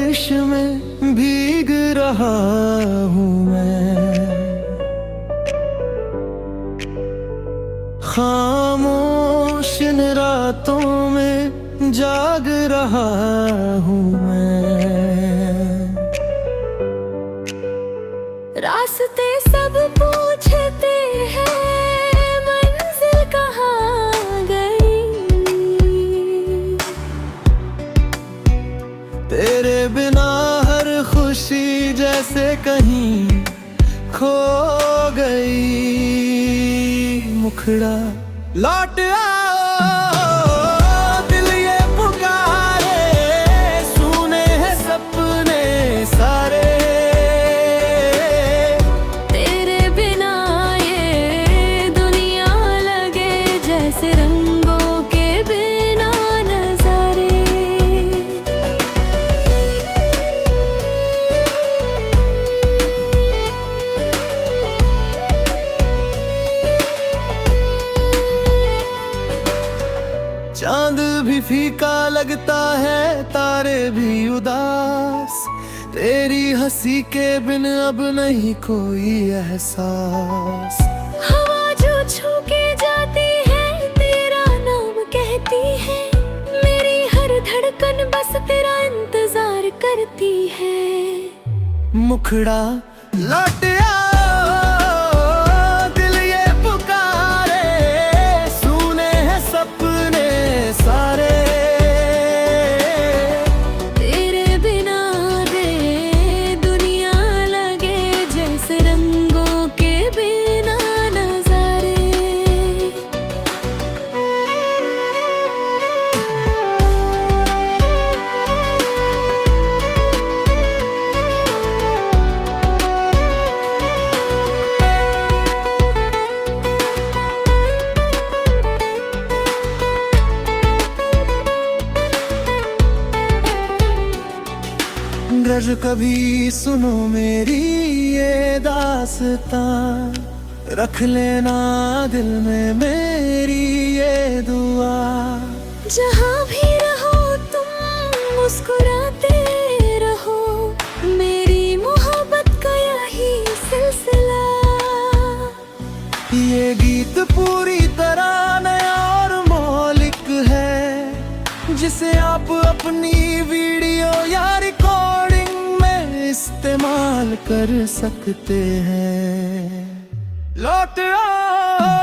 बारिश में भीग रहा हूँ मैं, खामोश इन रातों में जाग रहा हूँ मैं। रास्ते सब पूछते हैं, मंजिल कहाँ गई। तेरे बिना हर खुशी जैसे कहीं खो गई। मुखड़ा लौट आओ, दिल ये पुकारे, सुने हैं सपने सारे। तेरे बिना ये दुनिया लगे जैसे रंगों के बिना नजारे। चांद भी फीका लगता है, तारे भी उदास। तेरी हंसी के बिन अब नहीं कोई एहसास। हवा जो छू के जाती है, तेरा नाम कहती है। मेरी हर धड़कन बस तेरा इंतजार करती है। मुखड़ा लौट आओ, दिल ये पुकारे, सुने हैं सपने सारे। तेरे बिना दे दुनिया लगे जैसे रंगों के बिना नजारे। गज कभी सुनो मेरी ये दास्तां, रख लेना दिल में मेरी ये दुआ। जहाँ भी रहो तुम मुस्कुराते रहो, मेरी मोहब्बत का यही सिलसिला। ये गीत पूरी तरह नया और मौलिक है, जिसे आप अपनी वीडियो या रिकॉर्डिंग में इस्तेमाल कर सकते हैं। लौट आओ।